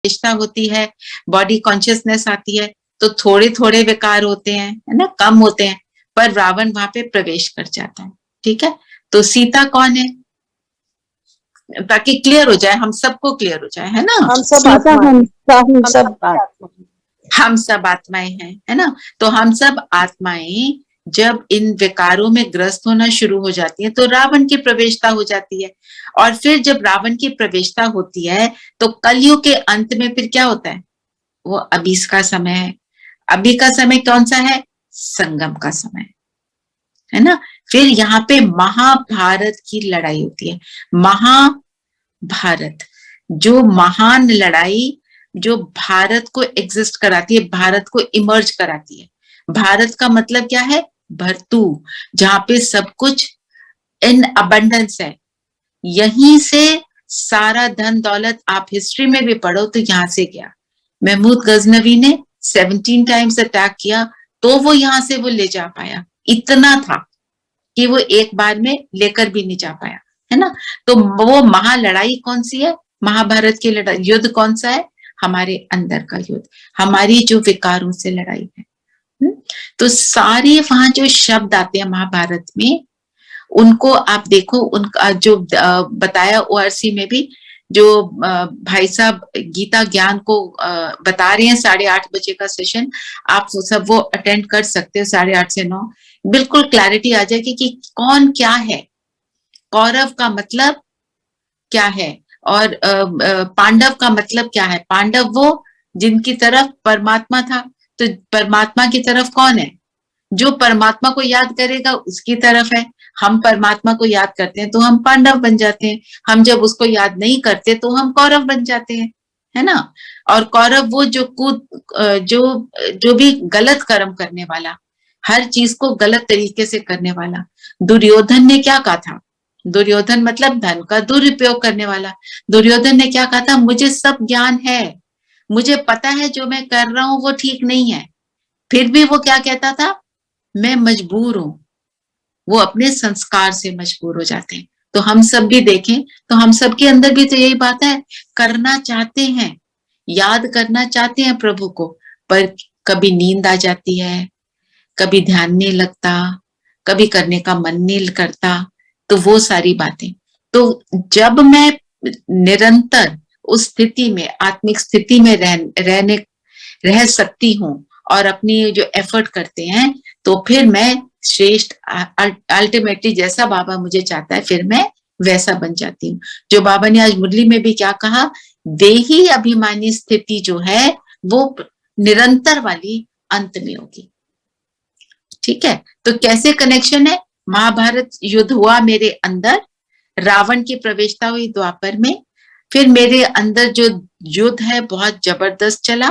प्रतिष्ठा होती है, बॉडी कॉन्शियसनेस आती है, तो थोड़े थोड़े विकार होते हैं, है ना, कम होते हैं, पर रावण वहां पे प्रवेश कर जाता है। ठीक है, तो सीता कौन है, ताकि क्लियर हो जाए, हम सबको क्लियर हो जाए, है ना। हम सब हम सब आत्माएं हैं, है ना। तो हम सब आत्माएं जब इन विकारों में ग्रस्त होना शुरू हो जाती है तो रावण की प्रवेशता हो जाती है। और फिर जब रावण की प्रवेशता होती है तो कलयुग के अंत में फिर क्या होता है, वो अभी का समय है। अभी का समय कौन सा है, संगम का समय, है ना। फिर यहाँ पे महाभारत की लड़ाई होती है। महाभारत, जो महान लड़ाई, जो भारत को एग्जिस्ट कराती है, भारत को इमर्ज कराती है। भारत का मतलब क्या है, भरतू, जहां पे सब कुछ इन अबंडेंस है। यहीं से सारा धन दौलत, आप हिस्ट्री में भी पढ़ो तो यहां से गया। महमूद गजनवी ने 17 टाइम्स अटैक किया तो वो यहां से वो ले जा पाया, इतना था कि वो एक बार में लेकर भी नहीं जा पाया, है ना। तो वो महालड़ाई कौन सी है, महाभारत की लड़ाई, युद्ध कौन सा है, हमारे अंदर का युद्ध, हमारी जो विकारों से लड़ाई है। तो सारे वहां जो शब्द आते हैं महाभारत में, उनको आप देखो, उनका जो बताया ओआरसी में भी, जो भाई साहब गीता ज्ञान को बता रहे हैं, 8:30 बजे का सेशन, आप वो सब वो अटेंड कर सकते हो, 8:30 से 9, बिल्कुल क्लैरिटी आ जाएगी कि कौन क्या है, कौरव का मतलब क्या है, और पांडव का मतलब क्या है। पांडव वो जिनकी तरफ परमात्मा था, तो परमात्मा की तरफ कौन है, जो परमात्मा को याद करेगा उसकी तरफ है। हम परमात्मा को याद करते हैं तो हम पांडव बन जाते हैं, हम जब उसको याद नहीं करते तो हम कौरव बन जाते हैं, है ना। और कौरव वो जो जो जो भी गलत कर्म करने वाला, हर चीज को गलत तरीके से करने वाला। दुर्योधन ने क्या कहा था, दुर्योधन मतलब धन का दुरुपयोग करने वाला। दुर्योधन ने क्या कहा था, मुझे सब ज्ञान है, मुझे पता है जो मैं कर रहा हूं वो ठीक नहीं है, फिर भी वो क्या कहता था, मैं मजबूर हूं। वो अपने संस्कार से मजबूर हो जाते हैं। तो हम सब भी देखें तो हम सब के अंदर भी तो यही बात है, करना चाहते हैं, याद करना चाहते हैं प्रभु को, पर कभी नींद आ जाती है, कभी ध्यान नहीं लगता, कभी करने का मन नहीं करता। तो वो सारी बातें, तो जब मैं निरंतर उस स्थिति में, आत्मिक स्थिति में रह सकती हूँ और अपनी जो एफर्ट करते हैं, तो फिर मैं श्रेष्ठ, अल्टीमेटली जैसा बाबा मुझे चाहता है फिर मैं वैसा बन जाती हूँ। जो बाबा ने आज मुरली में भी क्या कहा, देही अभिमानी स्थिति जो है वो निरंतर वाली अंत में होगी। ठीक है, तो कैसे कनेक्शन है, महाभारत युद्ध हुआ मेरे अंदर, रावण की प्रवेशता हुई द्वापर में, फिर मेरे अंदर जो युद्ध है बहुत जबरदस्त चला,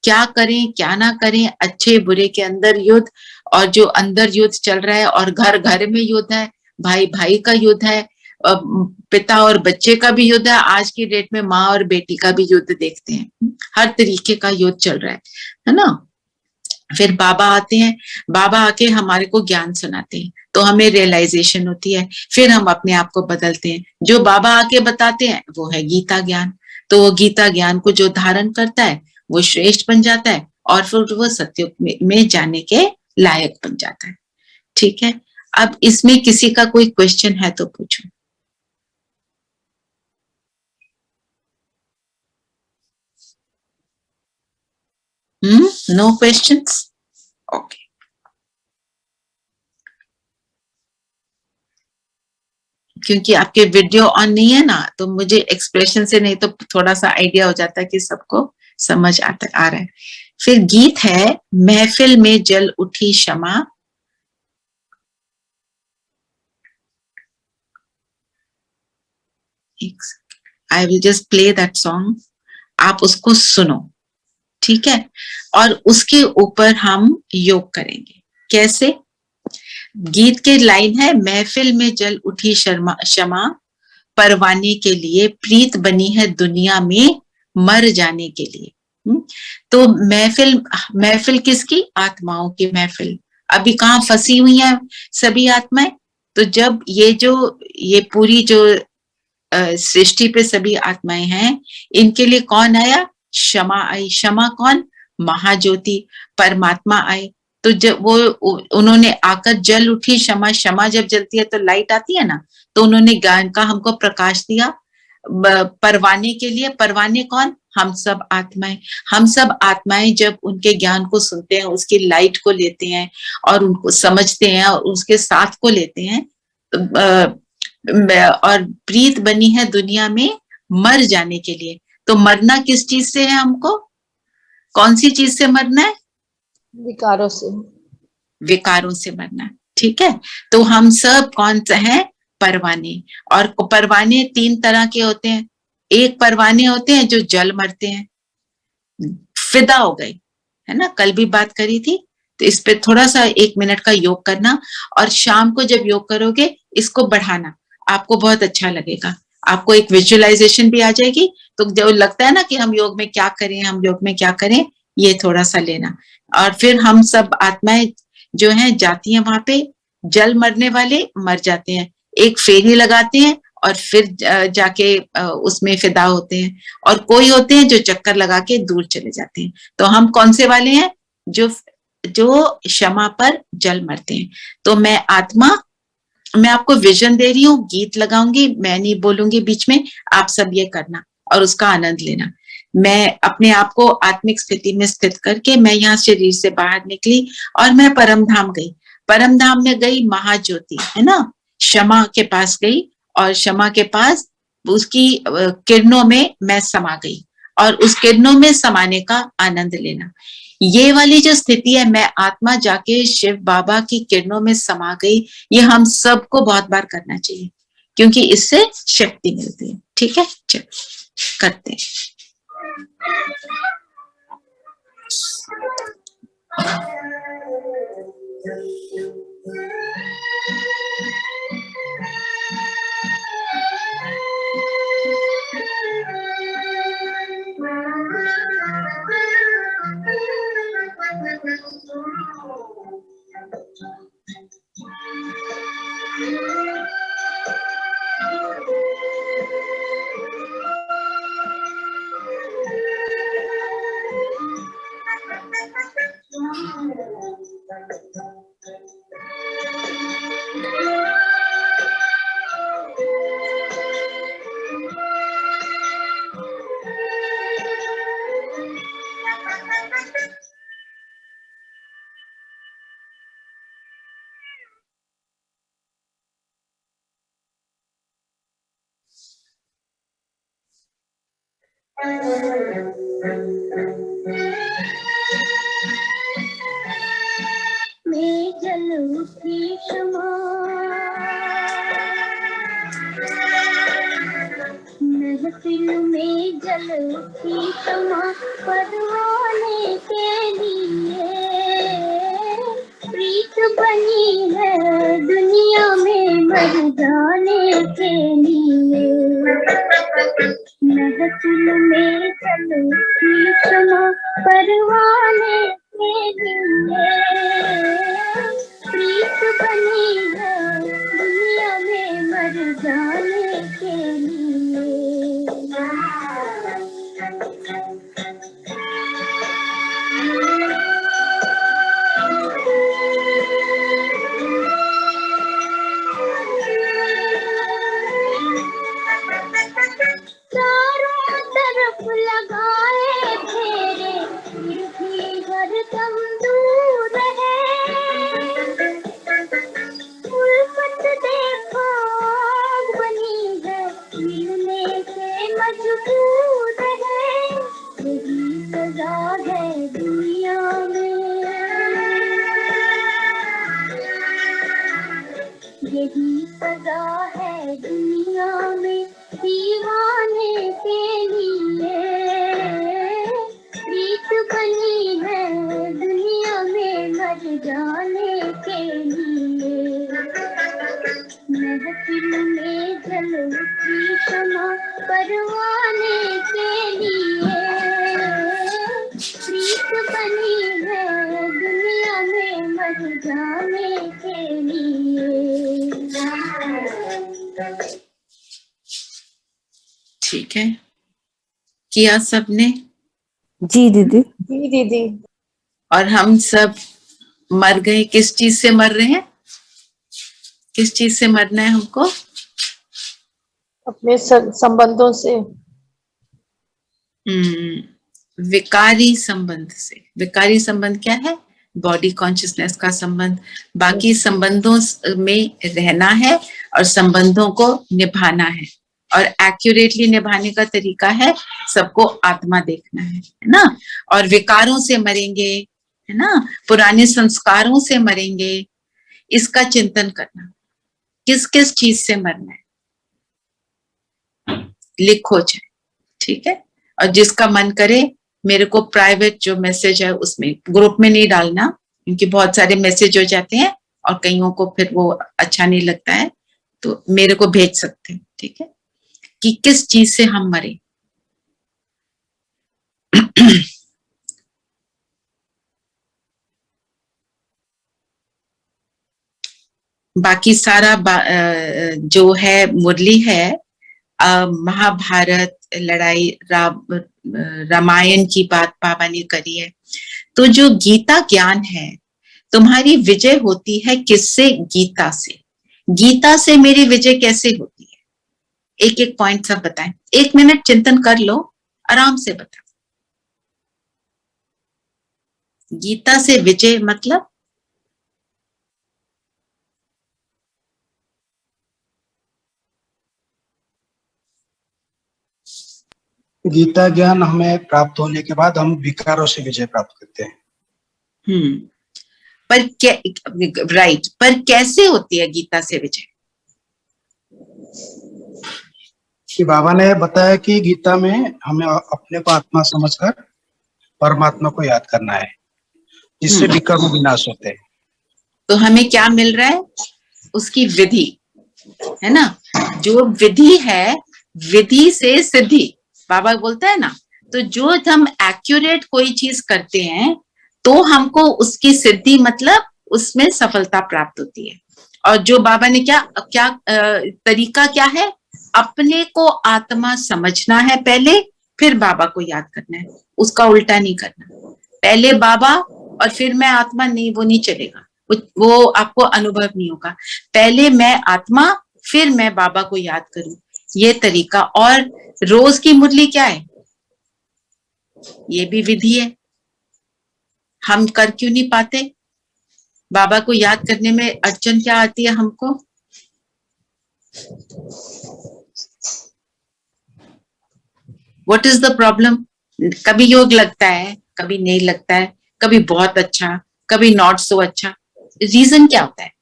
क्या करें क्या ना करें, अच्छे बुरे के अंदर युद्ध, और जो अंदर युद्ध चल रहा है, और घर घर में युद्ध है, भाई भाई का युद्ध है, पिता और बच्चे का भी युद्ध है, आज की डेट में माँ और बेटी का भी युद्ध देखते हैं, हर तरीके का युद्ध चल रहा है ना। फिर बाबा आते हैं, बाबा आके हमारे को ज्ञान सुनाते हैं, तो हमें रियलाइजेशन होती है, फिर हम अपने आप को बदलते हैं। जो बाबा आके बताते हैं वो है गीता ज्ञान, तो वो गीता ज्ञान को जो धारण करता है वो श्रेष्ठ बन जाता है, और फिर वो सत्युग में जाने के लायक बन जाता है। ठीक है, अब इसमें किसी का कोई क्वेश्चन है तो पूछो। No questions, okay. क्योंकि आपके वीडियो ऑन नहीं है ना, तो मुझे एक्सप्रेशन से नहीं तो थोड़ा सा आइडिया हो जाता है कि सबको समझ आ रहा है। फिर गीत है, महफिल में जल उठी शमा, I will just play that song, आप उसको सुनो, ठीक है, और उसके ऊपर हम योग करेंगे। कैसे, गीत के लाइन है, महफिल में जल उठी शमा, परवाने के लिए प्रीत बनी है दुनिया में मर जाने के लिए। तो महफिल, महफिल किसकी, आत्माओं की महफिल। अभी कहाँ फंसी हुई है सभी आत्माएं, तो जब ये पूरी जो सृष्टि पे सभी आत्माएं हैं, इनके लिए कौन आया, क्षमा आई। क्षमा कौन? महाज्योति परमात्मा आए। तो जब वो उन्होंने आकर जल उठी क्षमा, क्षमा जब जलती है तो लाइट आती है ना, तो उन्होंने ज्ञान का हमको प्रकाश दिया परवाने के लिए। परवाने कौन? हम सब आत्माएं। हम सब आत्माएं जब उनके ज्ञान को सुनते हैं, उसकी लाइट को लेते हैं और उनको समझते हैं और उसके साथ को लेते हैं, और प्रीत बनी है दुनिया में मर जाने के लिए। तो मरना किस चीज से है हमको? कौन सी चीज से मरना है? विकारों से। विकारों से मरना। ठीक है, तो हम सब कौन से हैं? परवाने। और परवाने तीन तरह के होते हैं। एक परवाने होते हैं जो जल मरते हैं, फिदा हो गए, है ना, कल भी बात करी थी। तो इस पे थोड़ा सा 1 मिनट का योग करना, और शाम को जब योग करोगे इसको बढ़ाना, आपको बहुत अच्छा लगेगा। आपको एक विजुअलाइजेशन भी आ जाएगी। तो जो लगता है ना कि हम योग में क्या करें, हम योग में क्या करें, ये थोड़ा सा लेना। और फिर हम सब आत्माएं जो हैं जाती हैं वहां पे, जल मरने वाले मर जाते हैं, एक फेरी लगाते हैं और फिर जाके उसमें फिदा होते हैं। और कोई होते हैं जो चक्कर लगा के दूर चले जाते हैं। तो हम कौन से वाले हैं? जो जो क्षमा पर जल मरते हैं। तो मैं आत्मा, मैं आपको विजन दे रही हूँ, गीत लगाऊंगी, मैं नहीं बोलूंगी बीच में, आप सब ये करना और उसका आनंद लेना। मैं अपने आप को आत्मिक स्थिति में स्थित करके मैं यहाँ शरीर से बाहर निकली और मैं परम धाम गई। परम धाम में गई महाज्योति, है ना, क्षमा के पास गई और क्षमा के पास उसकी किरणों में मैं समा गई और उस किरणों में समाने का आनंद लेना। ये वाली जो स्थिति है, मैं आत्मा जाके शिव बाबा की किरणों में समा गई, ये हम सबको बहुत बार करना चाहिए क्योंकि इससे शक्ति मिलती है। ठीक है, चलो करते हैं। मैं जलूं की क्षमा, महफिल में जलूं की क्षमा, परवाने के लिए प्रीत बनी है दुनिया में मर जाने के लिए। महफिल में जलूं की क्षमा, परवाने के लिए प्रीत बनी है दुनिया में मर जाने के लिए। चारों तरफ लगाए फेरे, फिर भी हरदम दूर है। उल्फत देखो बनी है, मिलने से मजबूर है। यही सजा है दुनिया में, यही सजा है दुनिया में दीवाने के लिए। प्रीत बनी है दुनिया में मर जाने के लिए। महफिल में जलूं की क्षमा, परवाने के लिए प्रीत बनी है दुनिया में मर जाने के लिए। ठीक है, किया सबने? जी दीदी। जी दीदी। और हम सब मर गए, किस चीज से मर रहे हैं? किस चीज से मरना है हमको? अपने संबंधों से। विकारी संबंध से। विकारी संबंध क्या है? बॉडी कॉन्शियसनेस का संबंध। बाकी संबंधों में रहना है और संबंधों को निभाना है, और एक्यूरेटली निभाने का तरीका है सबको आत्मा देखना है ना। और विकारों से मरेंगे, है ना, पुराने संस्कारों से मरेंगे, इसका चिंतन करना। किस किस चीज से मरना है लिखो चाहे, ठीक है। और जिसका मन करे मेरे को प्राइवेट जो मैसेज है उसमें, ग्रुप में नहीं डालना, क्योंकि बहुत सारे मैसेज हो जाते हैं और कईयों को फिर वो अच्छा नहीं लगता है, तो मेरे को भेज सकते हैं, ठीक है, कि किस चीज से हम मरे। बाकी सारा जो है मुरली है, महाभारत लड़ाई, रामायण की बात बाबा ने करी है। तो जो गीता ज्ञान है, तुम्हारी विजय होती है किससे? गीता से। गीता से मेरी विजय कैसे होती है? एक एक पॉइंट सब बताएं। 1 मिनट चिंतन कर लो, आराम से बताओ। गीता से विजय मतलब? गीता ज्ञान हमें प्राप्त होने के बाद हम विकारों से विजय प्राप्त करते हैं। पर क्या, राइट, पर कैसे होती है गीता से विजय? कि बाबा ने बताया कि गीता में हमें अपने को आत्मा समझकर परमात्मा को याद करना है, जिससे विकर्म विनाश होते हैं। तो हमें क्या मिल रहा है? उसकी विधि, है ना। जो विधि है, विधि से सिद्धि, बाबा बोलता है ना। तो जो हम एक्यूरेट कोई चीज करते हैं तो हमको उसकी सिद्धि, मतलब उसमें सफलता प्राप्त होती है। और जो बाबा ने क्या क्या तरीका क्या है? अपने को आत्मा समझना है पहले, फिर बाबा को याद करना है। उसका उल्टा नहीं करना, पहले बाबा और फिर मैं आत्मा, नहीं, वो नहीं चलेगा, वो आपको अनुभव नहीं होगा। पहले मैं आत्मा, फिर मैं बाबा को याद करूं, ये तरीका। और रोज की मुरली क्या है? ये भी विधि है। हम कर क्यों नहीं पाते? बाबा को याद करने में अड़चन क्या आती है हमको? What is the problem? कभी योग लगता है, कभी नहीं लगता है, कभी बहुत अच्छा, कभी नॉट सो अच्छा। रीजन क्या होता है?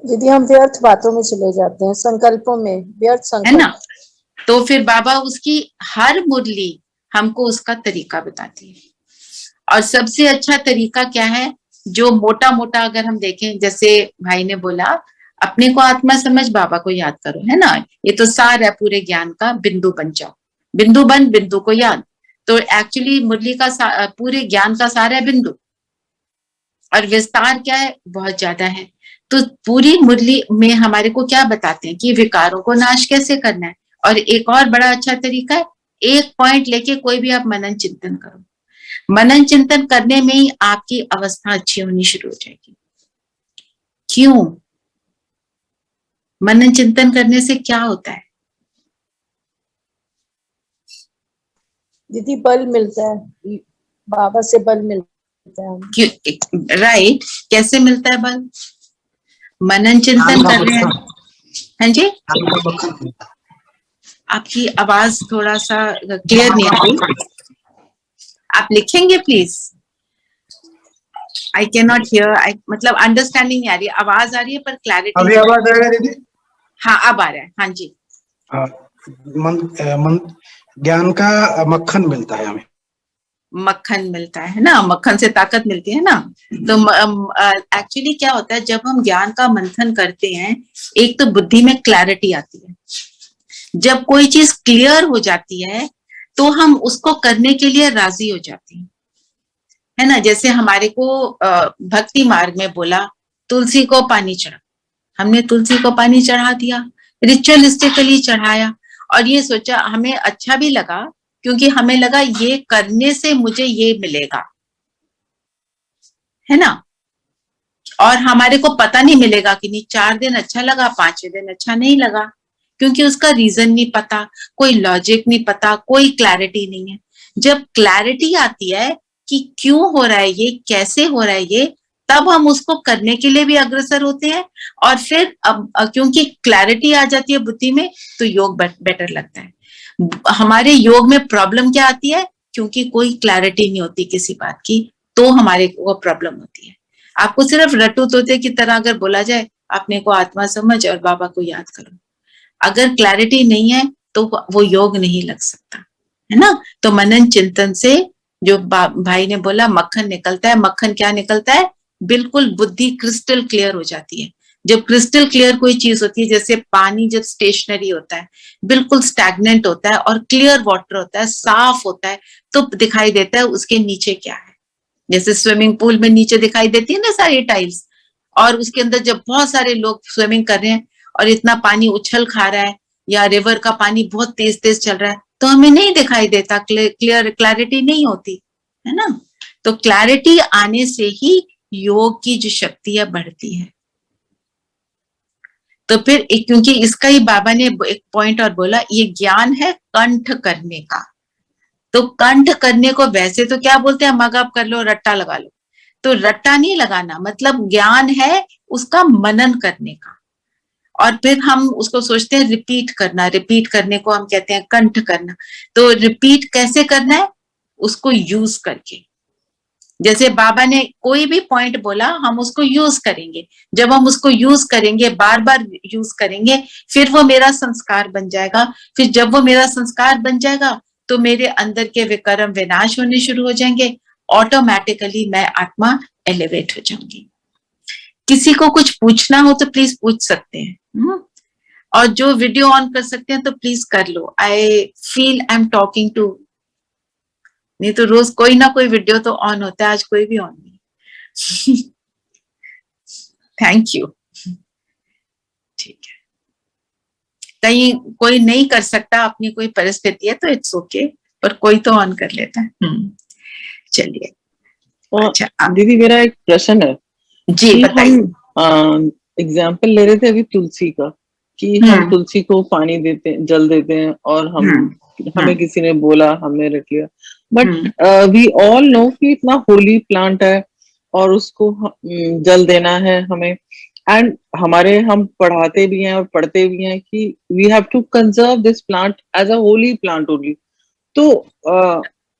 दीदी हम व्यर्थ बातों में चले जाते हैं, संकल्पों में, व्यर्थ संकल्प, है ना। तो फिर बाबा उसकी हर मुरली हमको उसका तरीका बताती है। और सबसे अच्छा तरीका क्या है? जो मोटा मोटा अगर हम देखें, जैसे भाई ने बोला अपने को आत्मा समझ, बाबा को याद करो, है ना। ये तो सार है पूरे ज्ञान का। बिंदु बन जाओ, बिंदु बन, बिंदु को याद। तो एक्चुअली मुरली का पूरे ज्ञान का सार है बिंदु, और विस्तार क्या है? बहुत ज्यादा है। तो पूरी मुरली में हमारे को क्या बताते हैं कि विकारों को नाश कैसे करना है। और एक और बड़ा अच्छा तरीका है, एक पॉइंट लेके कोई भी आप मनन चिंतन करो। मनन चिंतन करने में ही आपकी अवस्था अच्छी होनी शुरू हो जाएगी। क्यों? मनन चिंतन करने से क्या होता है? दीदी बल मिलता है, बाबा से बल मिलता है। राइट, कैसे मिलता है बल? मनन चिंतन कर रहे हैं। हाँ जी, आपकी आवाज थोड़ा सा क्लियर नहीं आ रही, आप लिखेंगे please? I can not here, मतलब अंडरस्टैंडिंग नहीं आ रही, आवाज आ रही है पर क्लैरिटी। अभी आवाज आ रहा है दीदी? हाँ अब आ रहा है, हाँ जी। ज्ञान का मक्खन मिलता है हमें। मक्खन मिलता है ना, मक्खन से ताकत मिलती है ना। तो एक्चुअली क्या होता है, जब हम ज्ञान का मंथन करते हैं, एक तो बुद्धि में क्लैरिटी आती है। जब कोई चीज क्लियर हो जाती है तो हम उसको करने के लिए राजी हो जाते हैं, है ना। जैसे हमारे को भक्ति मार्ग में बोला तुलसी को पानी चढ़ा, हमने तुलसी को पानी चढ़ा दिया, रिचुअलिस्टिकली चढ़ाया, और ये सोचा, हमें अच्छा भी लगा क्योंकि हमें लगा ये करने से मुझे ये मिलेगा, है ना। और हमारे को पता नहीं मिलेगा कि नहीं 4 दिन अच्छा लगा, 5वें दिन अच्छा नहीं लगा, क्योंकि उसका रीजन नहीं पता, कोई लॉजिक नहीं पता, कोई क्लैरिटी नहीं है। जब क्लैरिटी आती है कि क्यों हो रहा है ये, कैसे हो रहा है ये, तब हम उसको करने के लिए भी अग्रसर होते हैं। और फिर अब क्योंकि क्लैरिटी आ जाती है बुद्धि में, तो योग बेटर लगता है। हमारे योग में प्रॉब्लम क्या आती है? क्योंकि कोई क्लैरिटी नहीं होती किसी बात की, तो हमारे को प्रॉब्लम होती है। आपको सिर्फ रट्टू तोते की तरह अगर बोला जाए अपने को आत्मा समझ और बाबा को याद करो, अगर क्लैरिटी नहीं है तो वो योग नहीं लग सकता, है ना। तो मनन चिंतन से जो भाई ने बोला मक्खन निकलता है, मक्खन क्या निकलता है? बिल्कुल बुद्धि क्रिस्टल क्लियर हो जाती है। जब क्रिस्टल क्लियर कोई चीज होती है, जैसे पानी जब स्टेशनरी होता है, बिल्कुल स्टैग्नेंट होता है और क्लियर वाटर होता है, साफ होता है, तो दिखाई देता है उसके नीचे क्या है। जैसे स्विमिंग पूल में नीचे दिखाई देती है ना सारी टाइल्स, और उसके अंदर जब बहुत सारे लोग स्विमिंग कर रहे हैं और इतना पानी उछल खा रहा है, या रिवर का पानी बहुत तेज तेज चल रहा है, तो हमें नहीं दिखाई देता, क्लैरिटी नहीं होती, है ना। तो क्लैरिटी आने से ही योग की जो शक्ति है बढ़ती है। तो फिर क्योंकि इसका ही बाबा ने एक पॉइंट और बोला, ये ज्ञान है कंठ करने का। तो कंठ करने को वैसे तो क्या बोलते हैं, मग अप कर लो, रट्टा लगा लो। तो रट्टा नहीं लगाना, मतलब ज्ञान है उसका मनन करने का। और फिर हम उसको सोचते हैं रिपीट करना, रिपीट करने को हम कहते हैं कंठ करना। तो रिपीट कैसे करना है? उसको यूज करके। जैसे बाबा ने कोई भी पॉइंट बोला, हम उसको यूज करेंगे। जब हम उसको यूज करेंगे, बार बार यूज करेंगे, फिर वो मेरा संस्कार बन जाएगा। फिर जब वो मेरा संस्कार बन जाएगा, तो मेरे अंदर के विकर्म विनाश होने शुरू हो जाएंगे, ऑटोमेटिकली मैं आत्मा एलिवेट हो जाऊंगी। किसी को कुछ पूछना हो तो प्लीज पूछ सकते हैं, और जो वीडियो ऑन कर सकते हैं तो प्लीज कर लो। I feel I am talking to, नहीं तो रोज कोई ना कोई वीडियो तो ऑन होता है, आज कोई भी ऑन नहीं। Thank you. ठीक है, कहीं कोई नहीं कर सकता, अपनी कोई परिस्थिति है तो इट्स ओके, पर कोई तो ऑन कर लेता है। चलिए। अच्छा दीदी, मेरा एक प्रश्न है जी बताइए। हम एग्जाम्पल ले रहे थे अभी तुलसी का, कि हम तुलसी को पानी देते हैं, जल देते हैं, और हमें किसी ने बोला, हमने रख लिया, बट वी ऑल नो कि इतना होली प्लांट है और उसको जल देना है हमें, एंड हम पढ़ाते भी हैं और पढ़ते भी हैं कि we have to conserve this plant as a holy plant only. तो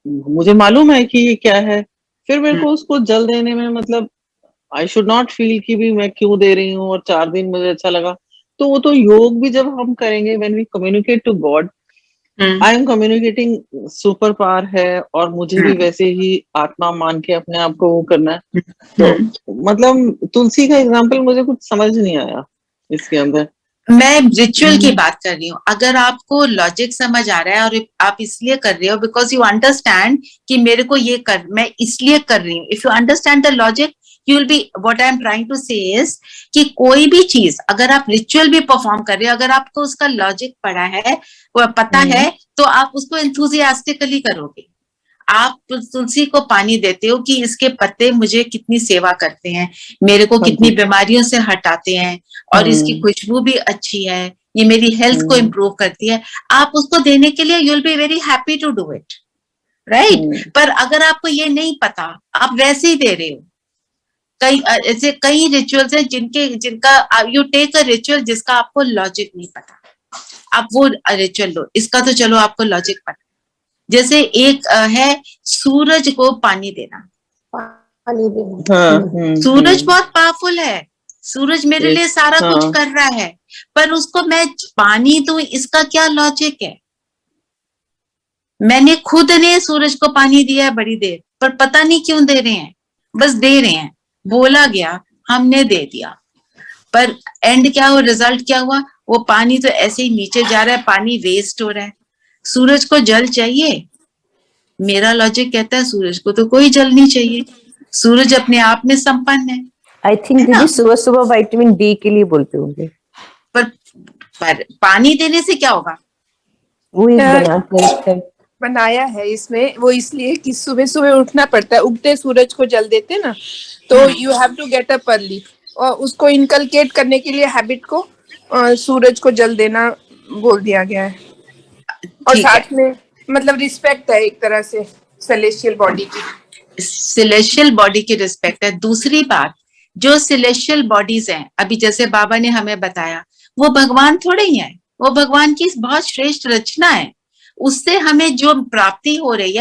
मुझे मालूम है कि ये क्या है, फिर मेरे को उसको जल देने में मतलब आई शुड नॉट फील कि भी मैं क्यों दे रही हूँ, और 4 दिन मुझे अच्छा लगा। तो वो तो योग भी जब हम करेंगे, when we communicate to God, I am communicating super power है, और मुझे भी वैसे ही आत्मा मान के अपने आप को वो करना है। तो मतलब तुलसी का एग्जाम्पल मुझे कुछ समझ नहीं आया इसके अंदर। मैं रिचुअल की बात कर रही हूँ। अगर आपको लॉजिक समझ आ रहा है और आप इसलिए कर रहे हो बिकॉज यू अंडरस्टैंड कि मेरे को ये कर, मैं इसलिए कर रही हूँ, if you understand the logic you will be, what I am trying to say is कि कोई भी चीज अगर आप रिचुअल भी परफॉर्म कर रहे हो, अगर आपको उसका लॉजिक पड़ा है, वो पता है, तो आप उसको एंथुसियास्टिकली करोगे। आप तुलसी को पानी देते हो कि इसके पत्ते मुझे कितनी सेवा करते हैं, मेरे को कितनी बीमारियों से हटाते हैं, और इसकी खुशबू भी अच्छी है, ये मेरी हेल्थ को इम्प्रूव करती है। आप उसको देने के लिए you will be very happy to do it, right. पर अगर आपको ये नहीं पता, आप वैसे ही दे रहे हो। ऐसे कई रिचुअल्स हैं जिनका यू टेक अ रिचुअल जिसका आपको लॉजिक नहीं पता, आप वो रिचुअल लो। इसका तो चलो आपको लॉजिक पता। जैसे एक है सूरज को पानी देना। पानी देना, सूरज बहुत पावरफुल है, सूरज मेरे लिए सारा कुछ कर रहा है, पर उसको मैं पानी दूं, इसका क्या लॉजिक है? मैंने खुद ने सूरज को पानी दिया है बड़ी देर, पर पता नहीं क्यों दे रहे हैं, बस दे रहे हैं, बोला गया, हमने दे दिया, पर एंड क्या हुआ, रिजल्ट क्या हुआ? वो पानी तो ऐसे ही नीचे जा रहा है, पानी वेस्ट हो रहा है। सूरज को जल चाहिए, मेरा लॉजिक कहता है सूरज को तो कोई जल नहीं चाहिए, सूरज अपने आप में संपन्न है। आई थिंक दीदी सुबह सुबह विटामिन डी के लिए बोलते होंगे। पर पानी देने से क्या होगा? वो एक बनाते हैं, बनाया है इसमें, वो इसलिए कि सुबह सुबह उठना पड़ता है, उगते सूरज को जल देते ना, तो you have to get up early, और उसको इनकलकेट करने के लिए हैबिट को सूरज को जल देना बोल दिया गया है। और ठीक है, साथ में मतलब रिस्पेक्ट है एक तरह से सेलेस्टियल बॉडी की, सिलेशियल बॉडी की रिस्पेक्ट है। दूसरी बात, जो सिलेशियल बॉडीज हैं, अभी जैसे बाबा ने हमें बताया, वो भगवान थोड़े ही है, वो भगवान की बहुत श्रेष्ठ रचना है, उससे हमें जो प्राप्ति हो रही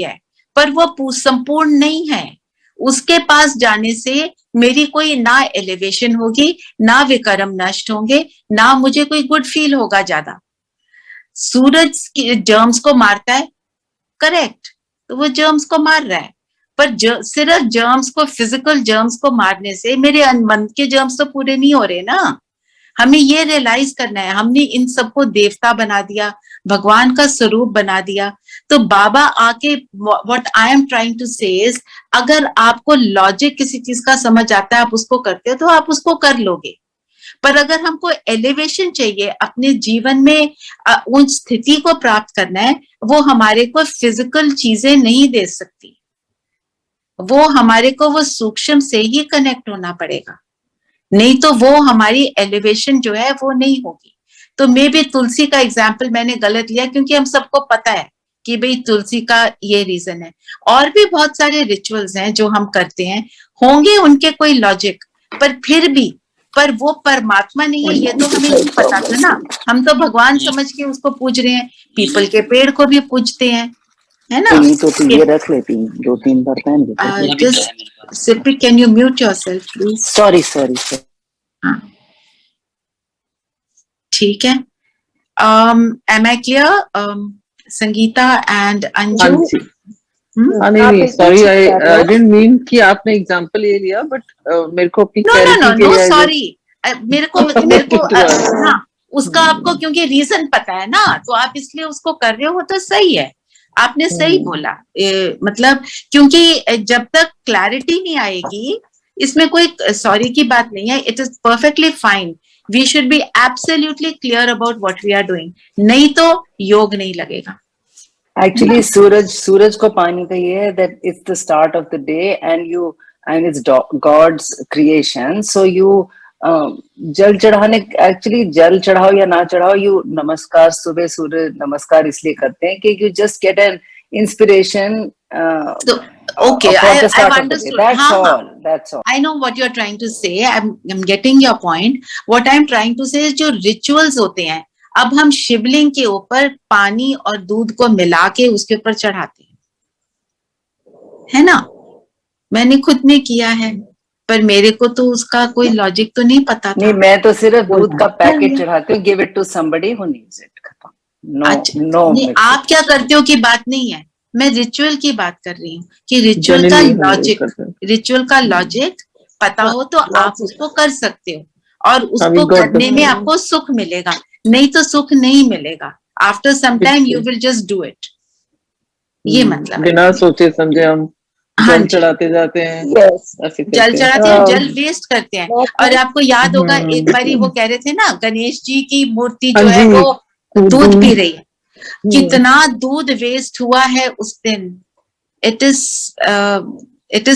है, पर वो संपूर्ण नहीं है। उसके पास जाने से मेरी कोई ना एलिवेशन होगी, ना विकर्म नष्ट होंगे, ना मुझे कोई गुड फील होगा ज्यादा। सूरज जर्म्स को मारता है, करेक्ट, तो वो जर्म्स को मार रहा है, पर सिर्फ जर्म्स को, फिजिकल जर्म्स को मारने से मेरे मन के जर्म्स तो पूरे नहीं हो रहे ना। हमें ये रियलाइज करना है, हमने इन सबको देवता बना दिया, भगवान का स्वरूप बना दिया। तो बाबा आके, what I am trying to say is, अगर आपको लॉजिक किसी चीज का समझ आता है, आप उसको करते हो तो आप उसको कर लोगे, पर अगर हमको एलिवेशन चाहिए अपने जीवन में, उन स्थिति को प्राप्त करना है, वो हमारे को फिजिकल चीजें नहीं दे सकती, वो हमारे को वो सूक्ष्म से ही कनेक्ट होना पड़ेगा, नहीं तो वो हमारी एलिवेशन जो है वो नहीं होगी। तो मे भी तुलसी का एग्जाम्पल मैंने गलत लिया, क्योंकि हम सबको पता है कि भाई तुलसी का ये रीजन है। और भी बहुत सारे रिचुअल्स हैं जो हम करते हैं, होंगे उनके कोई लॉजिक, पर फिर भी, पर वो परमात्मा नहीं है, ये तो हमें नहीं पता था ना। हम तो भगवान समझ के उसको पूज रहे हैं, पीपल के पेड़ को भी पूजते हैं, है ना। तो ये रख लेती हूँ, 2-3 बर्तन। Just Sipri, can you mute yourself please? Sorry. हाँ, ठीक है। Am I clear? Sangeeta and Anju? नहीं, सॉरी, आई डिडंट मीन कि आपने एग्जांपल ये लिया, बट मेरे को अपनी क्लैरिटी के लिए, सॉरी, मेरे को हाँ, उसका आपको क्योंकि रीजन पता है ना, तो आप इसलिए उसको कर रहे हो, तो सही है, आपने सही बोला। मतलब क्योंकि जब तक क्लैरिटी नहीं आएगी, इसमें कोई सॉरी की बात नहीं है, it is perfectly fine, we should be absolutely clear about what we are doing, नहीं तो योग नहीं लगेगा। एक्चुअली सूरज को पानी का ये है that it's the start of the day and it's God's creation, so you जल चढ़ाने, एक्चुअली जल चढ़ाओ या ना चढ़ाओ, यू नमस्कार, सुबह सूर्य नमस्कार इसलिए करते हैं कि you just get an inspiration. Okay, I've understood. That's all. I know what you're trying to say. I'm getting your point. What I'm trying to say is जो rituals होते हैं, अब हम शिवलिंग के ऊपर पानी और दूध को मिला के उसके ऊपर चढ़ाते हैं, है ना। मैंने खुद ने किया है, पर मेरे को तो उसका कोई लॉजिक तो नहीं पता था। नहीं, मैं तो सिर्फ दूध का पैकेट चढ़ाती हूँ, give it to somebody who needs it, खत्म। नो, आप क्या करते हो की बात नहीं है, मैं रिचुअल की बात कर रही हूँ कि रिचुअल का लॉजिक पता हो तो आप उसको कर सकते हो, और उसको करने में आपको सुख मिलेगा, नहीं तो सुख नहीं मिलेगा। After some time you will just do it, ये मतलब बिना सोचे समझे हम जल चढ़ाते जाते हैं, जल चढ़ाते हैं, जल वेस्ट करते हैं। और आपको याद होगा एक बारी वो कह रहे थे ना, गणेश जी की मूर्ति जो है वो दूध पी रही है, कितना दूध वेस्ट हुआ है उस दिन। इट इज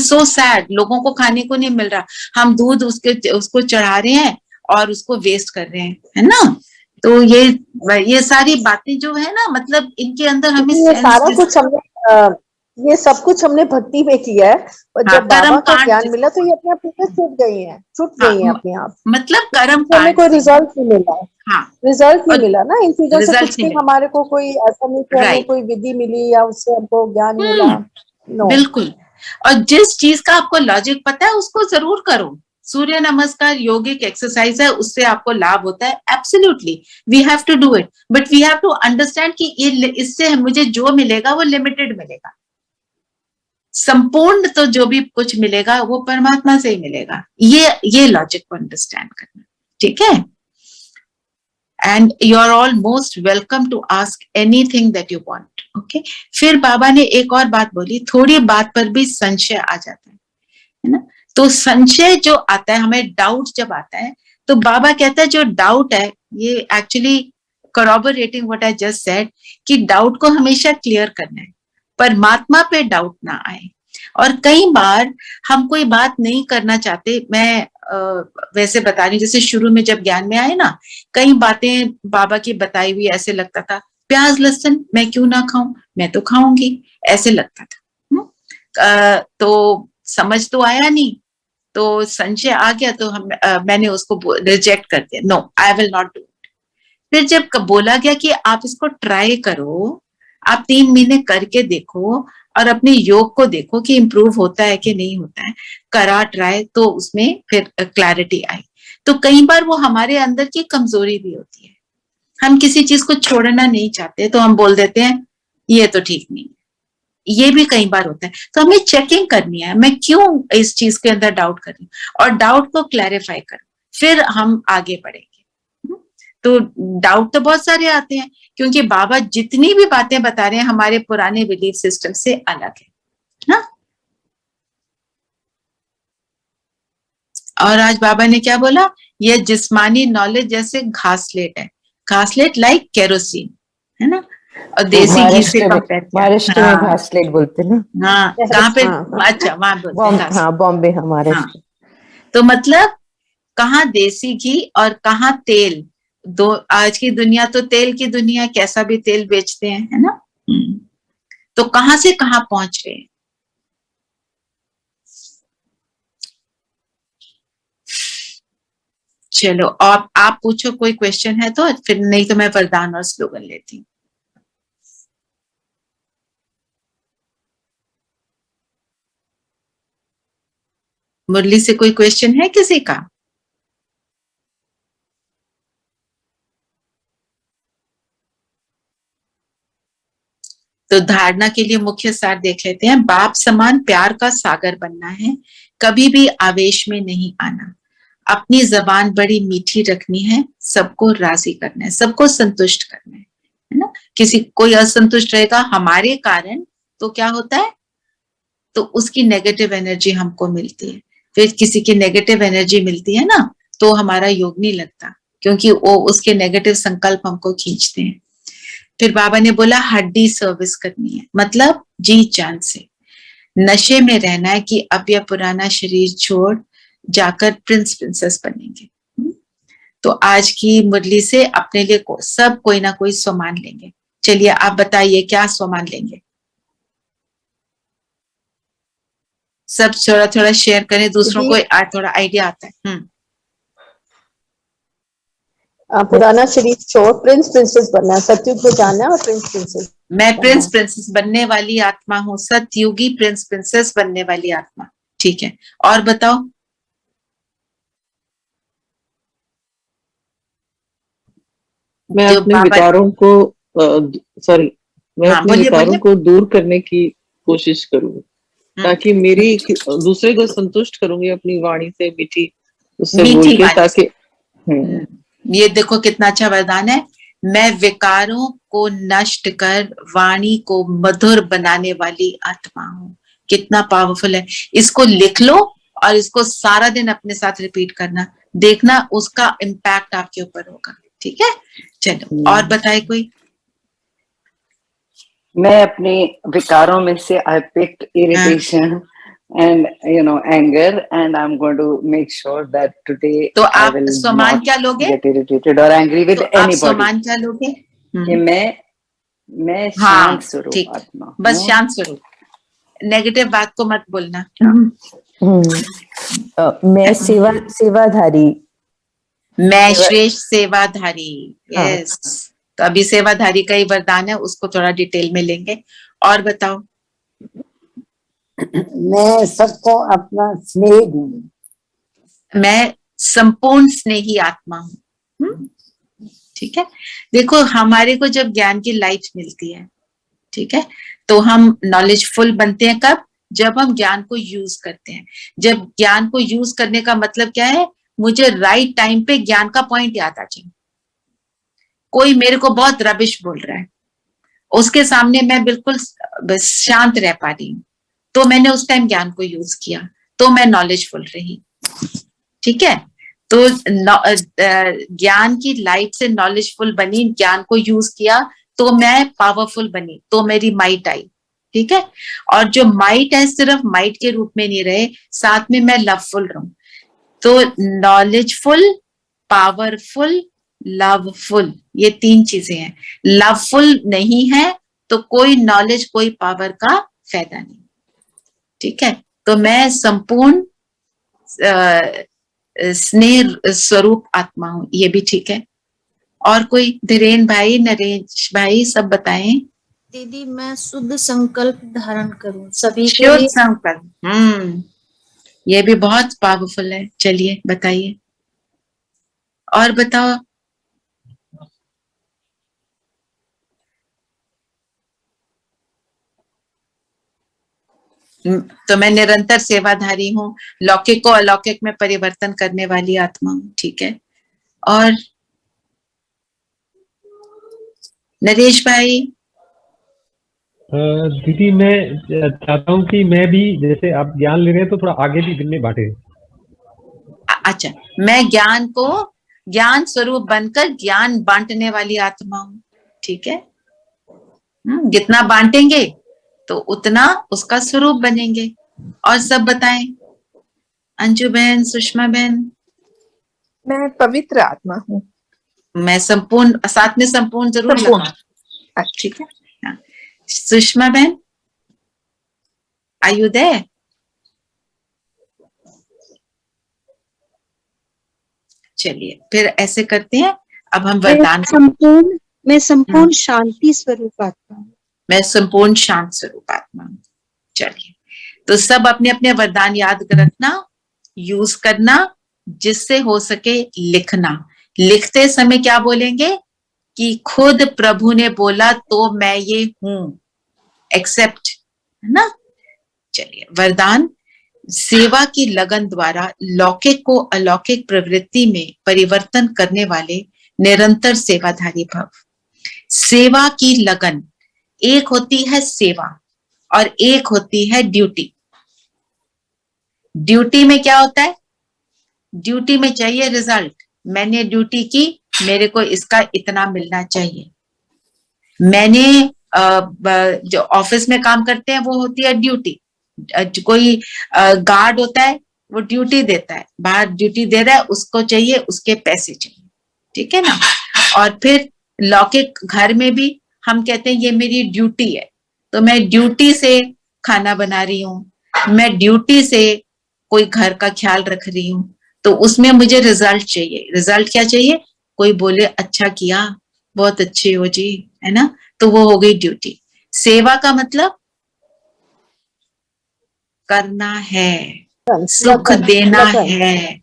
सो सैड, लोगों को खाने को नहीं मिल रहा, हम दूध उसको चढ़ा रहे हैं और उसको वेस्ट कर रहे हैं, है ना। तो ये सारी बातें जो है ना, मतलब इनके अंदर हमें सारा कुछ हमने, ये सब कुछ हमने भक्ति में किया है, और जब बाबा का ज्ञान मिला तो ये अपने आप छूट गई हैं अपने आप। मतलब कर्म हमें कोई रिजल्ट नहीं मिला है। हाँ, रिजल्ट नहीं मिला ना इन चीजों से, कुछ भी हमारे को कोई ऐसा नहीं कि हमें कोई विधि मिली या उससे हमको ज्ञान मिला। बिल्कुल, और जिस चीज का आपको लॉजिक पता है उसको जरूर करो। सूर्य नमस्कार योगिक एक्सरसाइज है, उससे आपको लाभ होता है, absolutely we have to do it, but we have to understand कि इससे मुझे जो मिलेगा वो लिमिटेड मिलेगा, संपूर्ण तो जो भी कुछ मिलेगा वो परमात्मा से ही मिलेगा। ये लॉजिक को अंडरस्टैंड करना, ठीक है। And you are all most welcome to ask anything that you want, okay. फिर बाबा ने एक और बात बोली, थोड़ी बात पर भी संशय आ जाता है ना। तो संशय जो आता है, हमें डाउट जब आता है, तो बाबा कहता है जो डाउट है ये actually corroborating what I just said कि डाउट को हमेशा क्लियर करना है, परमात्मा पे डाउट ना आए। और कई बार हम कोई बात नहीं करना चाहते, मैं वैसे बता रही हूँ, जैसे शुरू में जब ज्ञान में आए ना, कई बातें बाबा की बताई हुई ऐसे लगता था, प्याज लहसुन मैं क्यों ना खाऊं, मैं तो खाऊंगी, ऐसे लगता था। तो समझ तो आया नहीं, तो संशय आ गया, तो मैंने उसको रिजेक्ट कर दिया, no I will not do it. फिर जब बोला गया कि आप इसको ट्राई करो, आप 3 महीने करके देखो और अपने योग को देखो कि इम्प्रूव होता है कि नहीं होता है, करा ट्राई, तो उसमें फिर क्लैरिटी आई। तो कई बार वो हमारे अंदर की कमजोरी भी होती है, हम किसी चीज को छोड़ना नहीं चाहते तो हम बोल देते हैं ये तो ठीक नहीं है, ये भी कई बार होता है। तो हमें चेकिंग करनी है, मैं क्यों इस चीज के अंदर डाउट कर रही हूँ, और डाउट को क्लैरिफाई करो, फिर हम आगे बढ़ेंगे। तो डाउट तो बहुत सारे आते हैं, क्योंकि बाबा जितनी भी बातें बता रहे हैं हमारे पुराने बिलीफ सिस्टम से अलग है ना। और आज बाबा ने क्या बोला, ये जिस्मानी नॉलेज जैसे घासलेट है, घासलेट लाइक केरोसिन, है ना, और देसी घी से कंपेयर किया। महाराष्ट्र में घासलेट बोलते हैं ना। हाँ, कहाँ पे? हाँ। अच्छा, वहां बोलते हैं। हाँ, बॉम्बे हमारे। हाँ, तो मतलब कहाँ देसी घी और कहाँ तेल, दो। आज की दुनिया तो तेल की दुनिया, कैसा भी तेल बेचते हैं, है ना। तो कहाँ से कहाँ पहुंच रहे हैं। चलो, आप पूछो, कोई क्वेश्चन है तो, फिर नहीं तो मैं वरदान और स्लोगन लेती हूँ। मुरली से कोई क्वेश्चन है किसी का? तो धारणा के लिए मुख्य सार देख लेते हैं। बाप समान प्यार का सागर बनना है, कभी भी आवेश में नहीं आना, अपनी जबान बड़ी मीठी रखनी है, सबको राजी करना है, सबको संतुष्ट करना है ना। किसी कोई असंतुष्ट रहेगा हमारे कारण तो क्या होता है, तो उसकी नेगेटिव एनर्जी हमको मिलती है, फिर किसी की नेगेटिव एनर्जी मिलती है ना, तो हमारा योग नहीं लगता, क्योंकि वो उसके नेगेटिव संकल्प हमको खींचते हैं। फिर बाबा ने बोला हड्डी सर्विस करनी है, मतलब जी जान से नशे में रहना है कि अब यह पुराना शरीर छोड़ जाकर प्रिंस प्रिंसेस बनेंगे। तो आज की मुरली से अपने लिए सब कोई ना कोई सामान लेंगे। चलिए आप बताइए क्या सामान लेंगे, सब थोड़ा थोड़ा शेयर करें, दूसरों को थोड़ा आइडिया आता है। पुराना शरीर छोड़ प्रिंस प्रिंसेस बनना है, सतयुग में जाना है और प्रिंस प्रिंसेस। मैं प्रिंस प्रिंसेस बनने वाली आत्मा हूँ, सतयुगी प्रिंस प्रिंसेस बनने वाली आत्मा। ठीक है, और बताओ। मैं अपने विकारों को मैं अपने विकारों को दूर करने की कोशिश करूंगी, ताकि मेरी दूसरे को संतुष्ट करूंगी अपनी वाणी से, मीठी उससे बोल के, ताकि ये देखो कितना अच्छा वरदान है। मैं विकारों को नष्ट कर वाणी को मधुर बनाने वाली आत्मा हूँ। कितना पावरफुल है, इसको लिख लो और इसको सारा दिन अपने साथ रिपीट करना, देखना उसका इम्पैक्ट आपके ऊपर होगा। ठीक है, चलो और बताए कोई। मैं अपने विकारों में से I picked irritation and anger, and I'm going to make sure that today तो I आप will सामान not क्या लोगे? get irritated or angry with तो anybody. आप सामान क्या लोगे? कि मैं शांत स्वरूप आत्मा, बस शांत स्वरूप, नेगेटिव बात को मत बोलना। मैं सेवाधारी, मैं श्रेष्ठ सेवाधारी। यस, तो अभी सेवाधारी का ही वरदान है, उसको थोड़ा डिटेल में लेंगे। और बताओ। मैं सबको अपना स्नेह दूं, मैं संपूर्ण स्नेही आत्मा हूँ। ठीक है, देखो हमारे को जब ज्ञान की लाइट मिलती है, ठीक है, तो हम नॉलेजफुल बनते हैं। कब? जब हम ज्ञान को यूज करते हैं। जब ज्ञान को यूज करने का मतलब क्या है, मुझे राइट टाइम पे ज्ञान का पॉइंट याद आ जाए। कोई मेरे को बहुत रबिश बोल रहा है, उसके सामने मैं बिल्कुल शांत रह पा रही हूँ, तो मैंने उस टाइम ज्ञान को यूज किया, तो मैं नॉलेजफुल रही। ठीक है, तो ज्ञान की लाइट से नॉलेजफुल बनी, ज्ञान को यूज किया तो मैं पावरफुल बनी, तो मेरी माइट आई। ठीक है, और जो माइट है सिर्फ माइट के रूप में नहीं रहे, साथ में मैं लवफुल रहूं। तो नॉलेजफुल, पावरफुल, लवफुल, ये 3 चीजें हैं। लवफुल नहीं है तो कोई नॉलेज कोई पावर का फायदा नहीं। ठीक है, तो मैं संपूर्ण स्नेह स्वरूप आत्मा हूं, ये भी ठीक है। और कोई? धीरेन भाई, नरेश भाई, सब बताएं। दीदी मैं शुद्ध संकल्प धारण करूं सभी के शुद्ध लिए। संकल्प, ये भी बहुत पावरफुल है। चलिए बताइए, और बताओ। तो मैं निरंतर सेवाधारी हूँ, लौकिक को अलौकिक में परिवर्तन करने वाली आत्मा हूँ। ठीक है, और नरेश भाई? दीदी मैं चाहता हूँ कि मैं भी, जैसे आप ज्ञान ले रहे हैं तो थोड़ा आगे भी दिन में बांटे। अच्छा, मैं ज्ञान को ज्ञान स्वरूप बनकर ज्ञान बांटने वाली आत्मा हूँ। ठीक है, जितना बांटेंगे तो उतना उसका स्वरूप बनेंगे। और सब बताएं, अंजू बहन, सुषमा बहन? मैं पवित्र आत्मा हूँ। मैं संपूर्ण, साथ में संपूर्ण जरूर लगा। ठीक है, हाँ। सुषमा बहन, आर यू देयर? चलिए फिर ऐसे करते हैं, अब हम वरदान मैं संपूर्ण शांति स्वरूप आत्मा हूँ। मैं संपूर्ण शांत स्वरूप आत्मा हूँ। चलिए, तो सब अपने अपने वरदान याद रखना, यूज करना, जिससे हो सके लिखना। लिखते समय क्या बोलेंगे कि खुद प्रभु ने बोला तो मैं ये हूं, एक्सेप्ट, है ना। चलिए, वरदान: सेवा की लगन द्वारा लौकिक को अलौकिक प्रवृत्ति में परिवर्तन करने वाले निरंतर सेवाधारी भव। सेवा की लगन, एक होती है सेवा और एक होती है ड्यूटी। ड्यूटी में क्या होता है? ड्यूटी में चाहिए रिजल्ट। मैंने ड्यूटी की, मेरे को इसका इतना मिलना चाहिए। मैंने जो ऑफिस में काम करते हैं वो होती है ड्यूटी। कोई गार्ड होता है, वो ड्यूटी देता है, बाहर ड्यूटी दे रहा है, उसको चाहिए उसके पैसे चाहिए। ठीक है ना। और फिर लौकिक घर में भी हम कहते हैं ये मेरी ड्यूटी है, तो मैं ड्यूटी से खाना बना रही हूँ, मैं ड्यूटी से कोई घर का ख्याल रख रही हूँ, तो उसमें मुझे रिजल्ट चाहिए। रिजल्ट क्या चाहिए? कोई बोले अच्छा किया, बहुत अच्छे हो जी, है ना, तो वो हो गई ड्यूटी। सेवा का मतलब करना है, सुख देना है।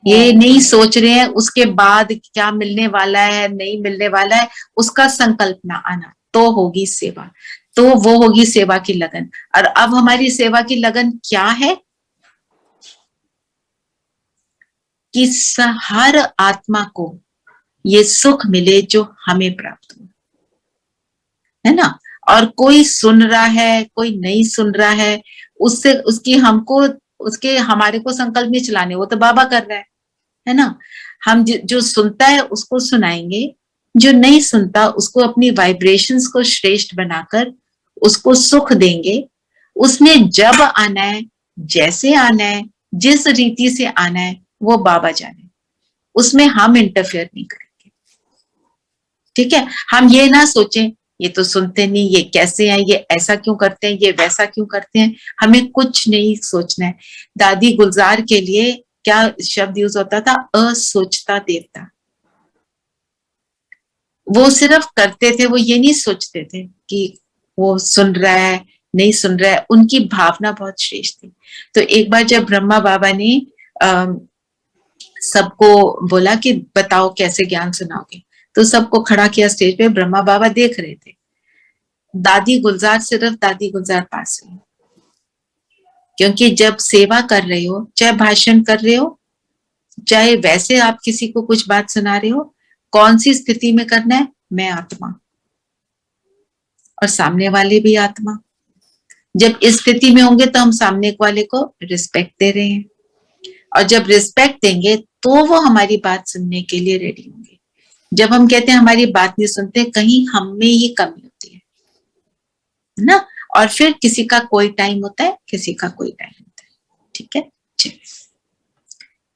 ये नहीं सोच रहे हैं उसके बाद क्या मिलने वाला है, नहीं मिलने वाला है, उसका संकल्प ना आना, तो होगी सेवा। तो वो होगी सेवा की लगन। और अब हमारी सेवा की लगन क्या है कि हर आत्मा को ये सुख मिले जो हमें प्राप्त हो, है ना। और कोई सुन रहा है, कोई नहीं सुन रहा है, उससे उसकी हमको उसके हमारे को संकल्प नहीं चलाने, वो तो बाबा कर रहा है ना। हम जो सुनता है उसको सुनाएंगे, जो नहीं सुनता उसको अपनी वाइब्रेशंस को श्रेष्ठ बनाकर उसको सुख देंगे। उसमें जब आना है, जैसे आना है, जिस रीति से आना है, वो बाबा जाने, उसमें हम इंटरफेयर नहीं करेंगे। ठीक है, हम ये ना सोचें ये तो सुनते नहीं, ये कैसे हैं, ये ऐसा क्यों करते हैं, ये वैसा क्यों करते हैं, हमें कुछ नहीं सोचना है। दादी गुलजार के लिए क्या शब्द यूज होता था? असोचता देवता। वो सिर्फ करते थे, वो ये नहीं सोचते थे कि वो सुन रहा है नहीं सुन रहा है, उनकी भावना बहुत श्रेष्ठ थी। तो एक बार जब ब्रह्मा बाबा ने सबको बोला कि बताओ कैसे ज्ञान सुनाओगे, तो सबको खड़ा किया स्टेज पे, ब्रह्मा बाबा देख रहे थे। दादी गुलजार, सिर्फ दादी गुलजार पास हुई, क्योंकि जब सेवा कर रहे हो, चाहे भाषण कर रहे हो, चाहे वैसे आप किसी को कुछ बात सुना रहे हो, कौन सी स्थिति में करना है? मैं आत्मा और सामने वाले भी आत्मा। जब इस स्थिति में होंगे तो हम सामने वाले को रिस्पेक्ट दे रहे हैं, और जब रिस्पेक्ट देंगे तो वो हमारी बात सुनने के लिए रेडी होंगे। जब हम कहते हैं हमारी बात नहीं सुनते, कहीं हम में ही कमी होती है ना। और फिर किसी का कोई टाइम होता है, किसी का कोई टाइम होता है। ठीक है, चलिए।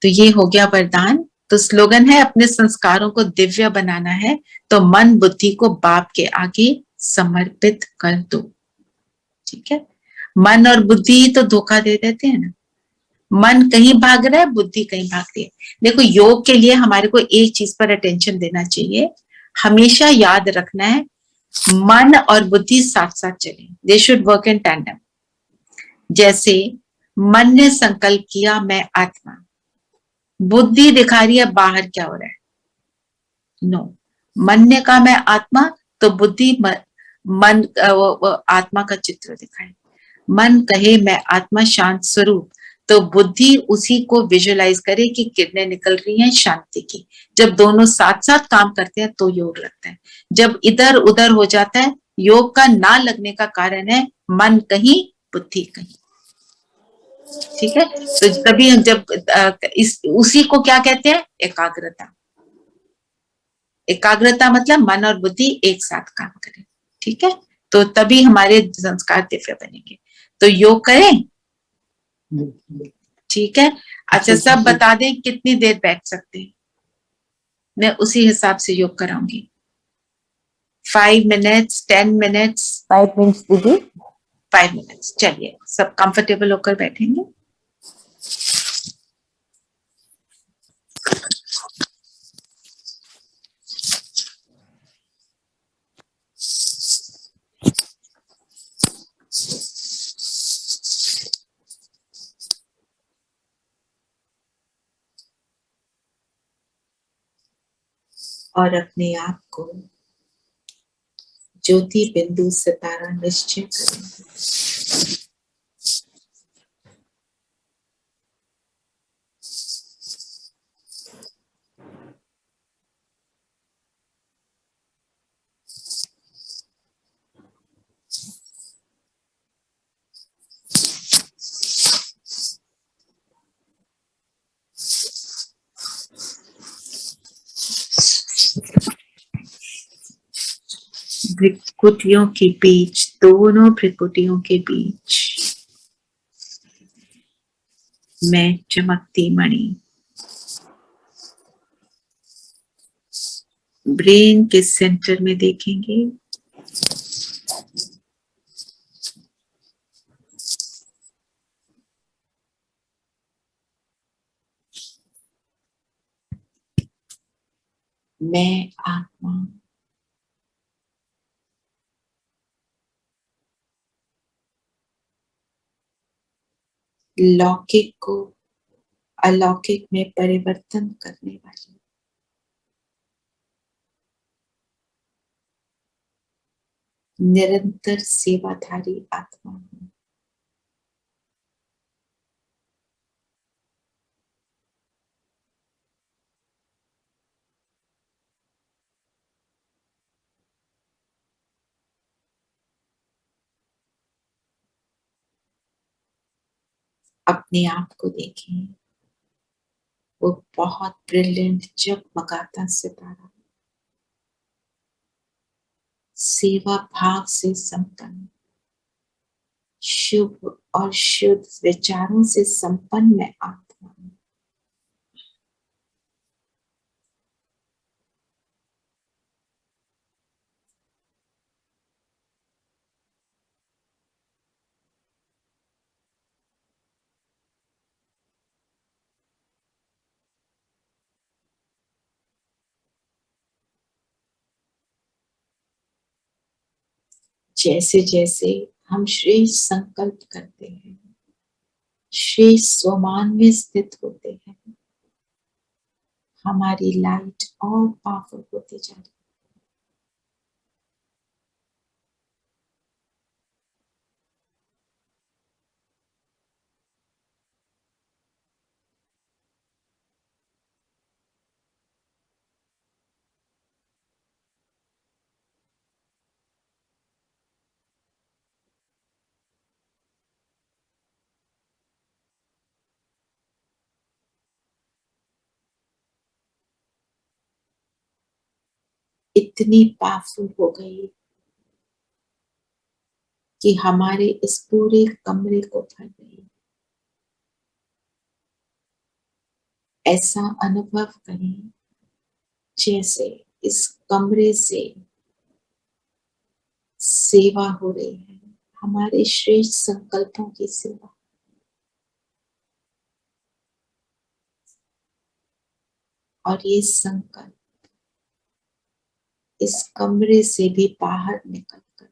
तो ये हो गया वरदान। तो स्लोगन है, अपने संस्कारों को दिव्य बनाना है तो मन बुद्धि को बाप के आगे समर्पित कर दो। ठीक है, मन और बुद्धि तो धोखा दे देते हैं ना। मन कहीं भाग रहा है, बुद्धि कहीं भाग रही है। देखो, योग के लिए हमारे को एक चीज पर अटेंशन देना चाहिए, हमेशा याद रखना है, मन और बुद्धि साथ साथ चले, they should work in tandem. जैसे मन ने संकल्प किया मैं आत्मा, बुद्धि दिखा रही है बाहर क्या हो रहा है। नो, मन ने कहा मैं आत्मा, तो बुद्धि मन आत्मा का चित्र दिखाए। मन कहे मैं आत्मा शांत स्वरूप, तो बुद्धि उसी को विजुअलाइज करे कि किरणें निकल रही हैं शांति की। जब दोनों साथ साथ काम करते हैं तो योग लगता है। जब इधर उधर हो जाता है, योग का ना लगने का कारण है मन कहीं बुद्धि कहीं। ठीक है, तो तभी जब इस उसी को क्या कहते हैं, एकाग्रता। एकाग्रता मतलब मन और बुद्धि एक साथ काम करें। ठीक है, तो तभी हमारे संस्कार दिव्य बनेंगे। तो योग करें। ठीक है, अच्छा सब बता दें कितनी देर बैठ सकते हैं, मैं उसी हिसाब से योग कराऊंगी। 5 मिनट्स, 10 मिनट्स? 5 मिनट्स दीदी। 5 मिनट्स, चलिए सब कंफर्टेबल होकर बैठेंगे। और अपने आप को ज्योति बिंदु सितारा निश्चय करें। भ्रिकुटियों के बीच, दोनों भ्रिकुटियों के बीच मैं चमकती मणि, ब्रेन के सेंटर में देखेंगे। मैं आत्मा, लौकिक को अलौकिक में परिवर्तन करने वाली, निरंतर सेवाधारी आत्मा हूं। अपने आप को देखें, वो बहुत ब्रिलियंट जगमगाता सितारा, सेवा भाव से संपन्न, शुभ और शुद्ध विचारों से संपन्न मैं आत्मा हूं। जैसे जैसे हम श्रेष्ठ संकल्प करते हैं, श्रेष्ठ स्वमान में स्थित होते हैं, हमारी लाइट और पावरफुल होती जा रही है। इतनी पावरफुल हो गई कि हमारे इस पूरे कमरे को भर गई। ऐसा अनुभव करें जैसे इस कमरे से सेवा हो रही है, हमारे श्रेष्ठ संकल्पों की सेवा। और ये संकल्प इस कमरे से भी बाहर निकलकर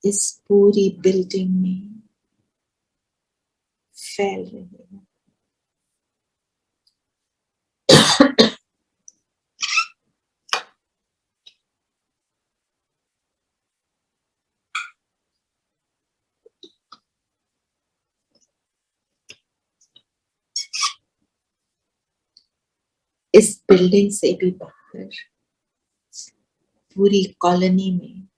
इस पूरी बिल्डिंग में फैल रहे हैं। इस बिल्डिंग से भी बाहर पूरी कॉलोनी में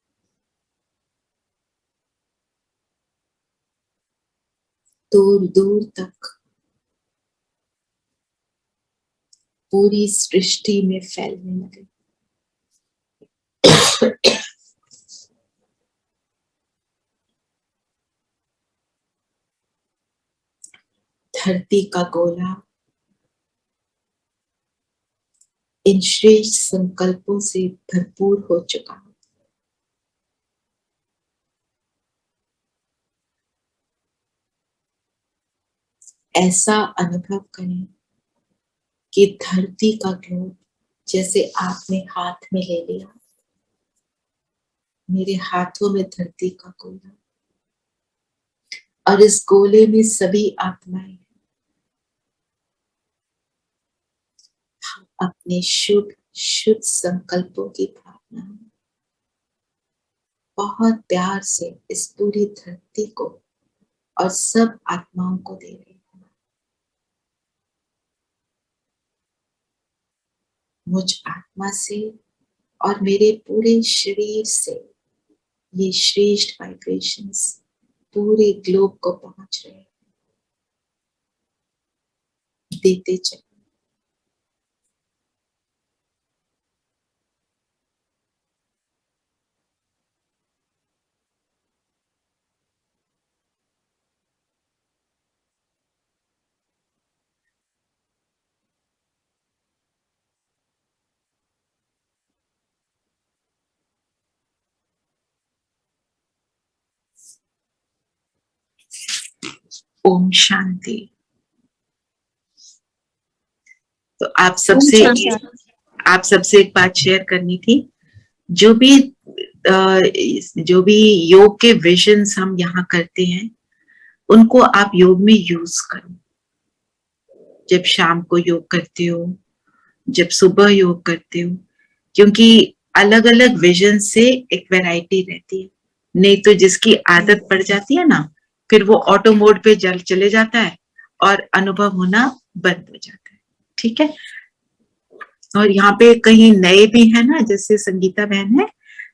दूर दूर तक पूरी सृष्टि में फैलने लगे। धरती का गोला इन श्रेष्ठ संकल्पों से भरपूर हो चुका है। ऐसा अनुभव करें कि धरती का ग्लोब जैसे आपने हाथ में ले लिया, मेरे हाथों में धरती का गोला, और इस गोले में सभी आत्माएं अपने शुभ शुद्ध संकल्पों की भावना बहुत प्यार से इस पूरी धरती को और सब आत्माओं को दे रहे हैं। मुझ आत्मा से और मेरे पूरे शरीर से ये श्रेष्ठ वाइब्रेशंस पूरे ग्लोब को पहुंच रहे हैं। देते चले। ओम शांति। तो आप सबसे एक बात शेयर करनी थी। जो भी योग के विजन्स हम यहाँ करते हैं, उनको आप योग में यूज करो। जब शाम को योग करते हो, जब सुबह योग करते हो, क्योंकि अलग अलग विजन से एक वैरायटी रहती है। नहीं तो जिसकी आदत पड़ जाती है ना, फिर वो ऑटो मोड पे चले जाता है और अनुभव होना बंद हो जाता है। ठीक है। और यहाँ पे कहीं नए भी है ना, जैसे संगीता बहन है,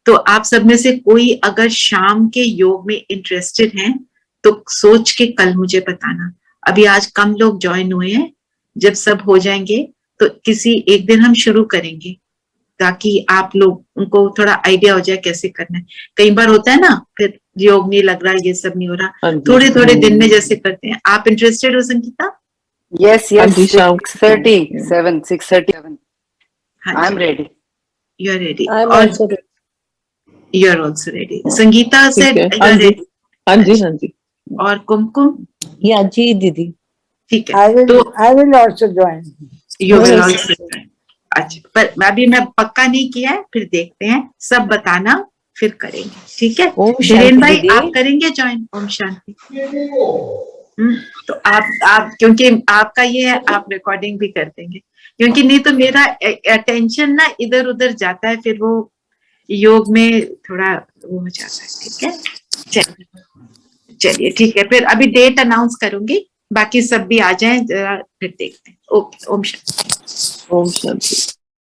तो आप सब में से कोई अगर शाम के योग में इंटरेस्टेड हैं तो सोच के कल मुझे बताना। अभी आज कम लोग ज्वाइन हुए हैं, जब सब हो जाएंगे तो किसी एक दिन हम शुरू करेंगे, ताकि आप लोग उनको थोड़ा आइडिया हो जाए कैसे करना है। कई बार होता है ना, फिर योग नहीं लग रहा, ये सब नहीं हो रहा, थोड़े थोड़े दिन में जैसे करते हैं। आप इंटरेस्टेड हो Sangeeta? Yes, 6:37. I'm ready. You are ready. I'm also ready. You are also ready. Sangeeta से हाँ जी। और कुमकुम? या जी दीदी। ठीक है। I will also join. You will also join. अच्छा, पर अभी मैं पक्का नहीं किया है, फिर देखते हैं। सब बताना, फिर करेंगे। ठीक है। धीरेन भाई, आप करेंगे ज्वाइन? ओम शांति। तो आप क्योंकि आपका ये है, आप रिकॉर्डिंग भी कर देंगे, क्योंकि नहीं तो मेरा अटेंशन ना इधर उधर जाता है, फिर वो योग में थोड़ा वो हो जाता है। ठीक है। चलिए ठीक है, फिर अभी डेट अनाउंस करूंगी, बाकी सब भी आ जाएं जरा, फिर देखते हैं। ओके। ओम शांति। ओम शांति।